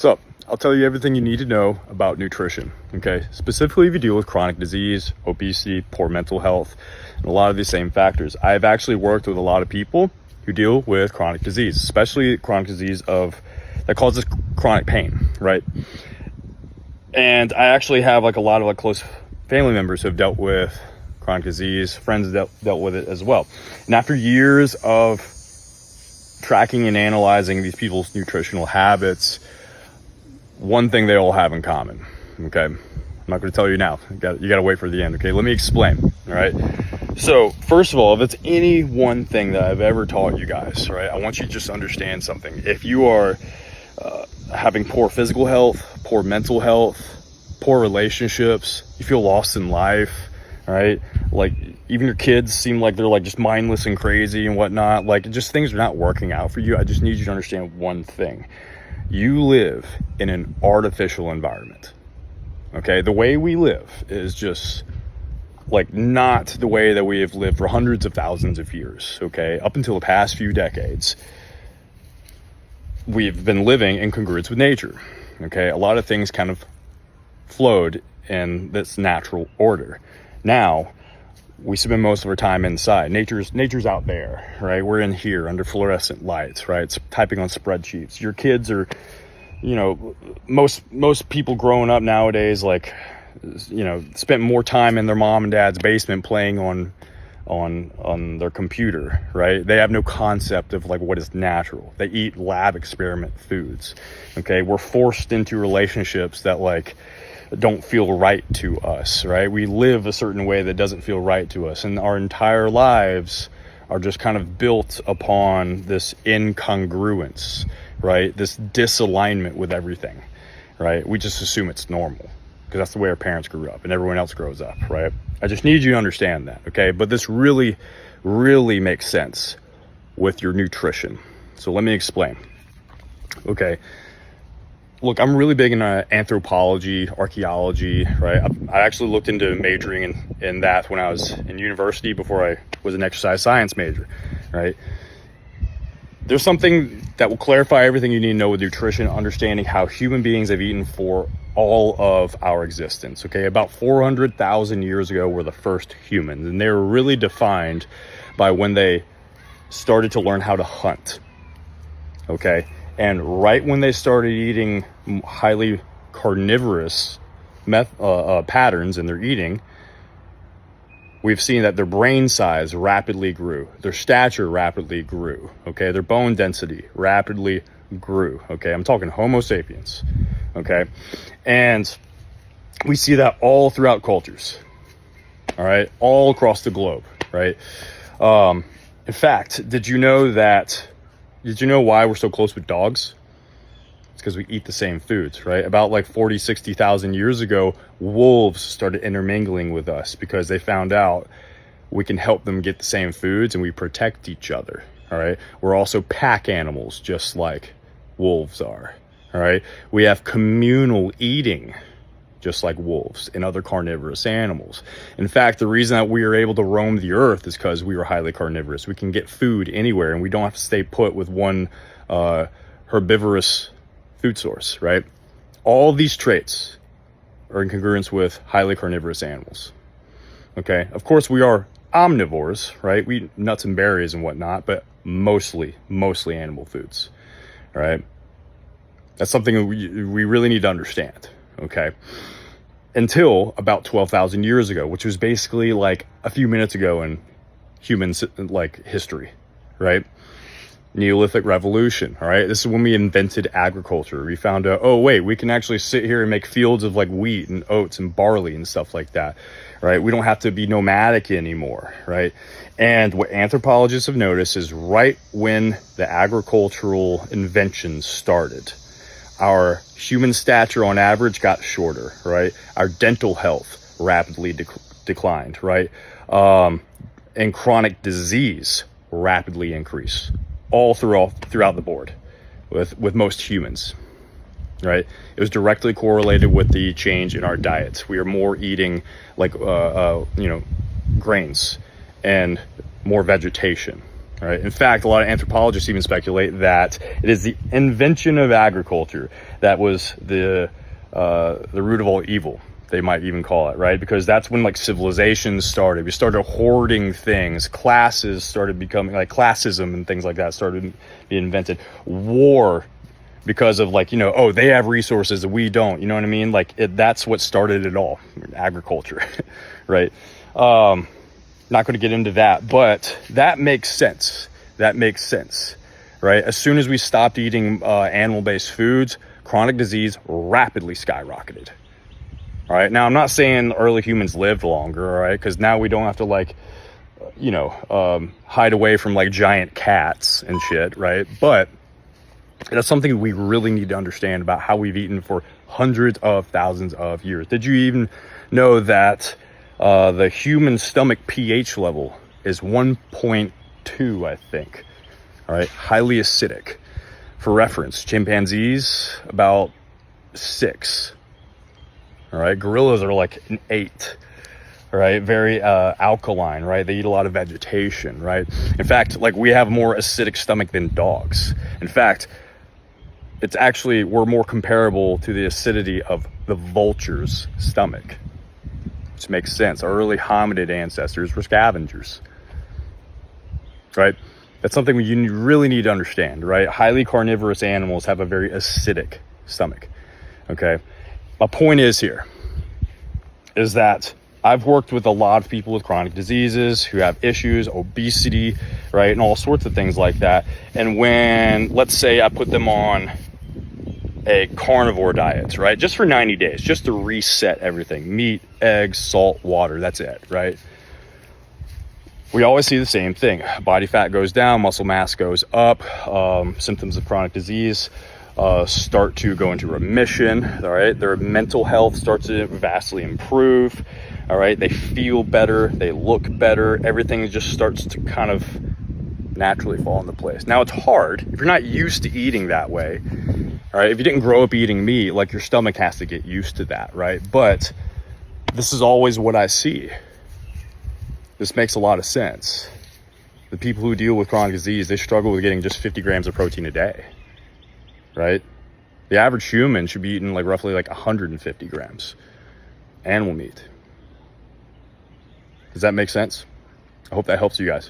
So I'll tell you everything you need to know about nutrition, okay? Specifically if you deal with chronic disease, obesity, poor mental health, and a lot of these same factors. I've actually worked with a lot of people who deal with chronic disease, especially chronic disease that causes chronic pain, right? And I actually have like a lot of like close family members who have dealt with chronic disease, friends dealt with it as well. And after years of tracking and analyzing these people's nutritional habits, one thing they all have in common, okay? I'm not going to tell you now. You got to wait for the end, okay? Let me explain, all right? So first of all, if it's any one thing that I've ever taught you guys, right, I want you to just understand something. If you are having poor physical health, poor mental health, poor relationships, you feel lost in life, right? Like even your kids seem like they're like just mindless and crazy and whatnot. Like just things are not working out for you. I just need you to understand one thing. You live in an artificial environment, okay? The way we live is just like not the way that we have lived for hundreds of thousands of years, okay? Up until the past few decades, we've been living in congruence with nature, okay? A lot of things kind of flowed in this natural order. Now, we spend most of our time inside. Nature's out there, right? We're in here under fluorescent lights, right? It's typing on spreadsheets. Your kids are, you know, most people growing up nowadays, like, you know, spent more time in their mom and dad's basement playing on their computer, right? They have no concept of like what is natural. They eat lab experiment foods, okay? We're forced into relationships that like don't feel right to us, right? We live a certain way that doesn't feel right to us, and our entire lives are just kind of built upon this incongruence, right? This disalignment with everything, right? We just assume it's normal because that's the way our parents grew up and everyone else grows up, right? I just need you to understand that, okay? But this really, really makes sense with your nutrition. So let me explain, okay? Look, I'm really big in anthropology, archaeology, right? I actually looked into majoring in that when I was in university before I was an exercise science major, right? There's something that will clarify everything you need to know with nutrition, understanding how human beings have eaten for all of our existence, okay? About 400,000 years ago were the first humans, and they were really defined by when they started to learn how to hunt, okay? And right when they started eating highly carnivorous patterns in their eating, we've seen that their brain size rapidly grew, their stature rapidly grew, okay? Their bone density rapidly grew, okay? I'm talking Homo Sapiens, okay? And we see that all throughout cultures, all right? All across the globe, right? In fact, did you know why we're so close with dogs? It's because we eat the same foods, right? About like 40, 60,000 years ago, wolves started intermingling with us because they found out we can help them get the same foods and we protect each other, all right? We're also pack animals, just like wolves are, all right? We have communal eating, just like wolves and other carnivorous animals. In fact, the reason that we are able to roam the earth is because we are highly carnivorous. We can get food anywhere and we don't have to stay put with one herbivorous food source, right? All these traits are in congruence with highly carnivorous animals, okay? Of course, we are omnivores, right? We eat nuts and berries and whatnot, but mostly animal foods, all right? That's something we really need to understand, okay? Until about 12,000 years ago, which was basically like a few minutes ago in human like history, right? Neolithic Revolution, all right? This is when we invented agriculture. We found out, oh wait, we can actually sit here and make fields of like wheat and oats and barley and stuff like that, right? We don't have to be nomadic anymore, right? And what anthropologists have noticed is right when the agricultural inventions started, our human stature on average got shorter, right? Our dental health rapidly declined, right? And chronic disease rapidly increased all throughout the board with most humans, right? It was directly correlated with the change in our diets. We are more eating like, grains and more vegetation, right? In fact, a lot of anthropologists even speculate that it is the invention of agriculture that was the root of all evil, they might even call it, right? Because that's when like civilizations started. We started hoarding things. Classes started becoming like classism and things like that started being invented. War, because of like, you know, oh, they have resources and we don't, you know what I mean? Like that's what started it all, agriculture, right? Not going to get into that, but that makes sense. That makes sense, right? As soon as we stopped eating animal-based foods, chronic disease rapidly skyrocketed. All right. Now, I'm not saying early humans lived longer, all right, because now we don't have to like, you know, hide away from like giant cats and shit, right? But that's something we really need to understand about how we've eaten for hundreds of thousands of years. Did you even know that the human stomach pH level is 1.2, I think? All right, highly acidic. For reference, chimpanzees, about 6. All right, gorillas are like an 8. All right, very alkaline, right? They eat a lot of vegetation, right? In fact, like we have more acidic stomach than dogs. In fact, it's actually, we're more comparable to the acidity of the vulture's stomach, which makes sense. Our early hominid ancestors were scavengers, right? That's something you really need to understand, right? Highly carnivorous animals have a very acidic stomach, okay? My point is that I've worked with a lot of people with chronic diseases who have issues, obesity, right? And all sorts of things like that. And when, let's say I put them on a carnivore diet, right? Just for 90 days, just to reset everything. Meat, eggs, salt, water, that's it, right? We always see the same thing. Body fat goes down, muscle mass goes up, symptoms of chronic disease start to go into remission, all right? Their mental health starts to vastly improve, all right? They feel better, they look better, everything just starts to kind of naturally fall into place. Now, it's hard. If you're not used to eating that way, all right? If you didn't grow up eating meat, like your stomach has to get used to that, right? But this is always what I see. This makes a lot of sense. The people who deal with chronic disease, they struggle with getting just 50 grams of protein a day, right? The average human should be eating like roughly like 150 grams animal meat. Does that make sense? I hope that helps you guys.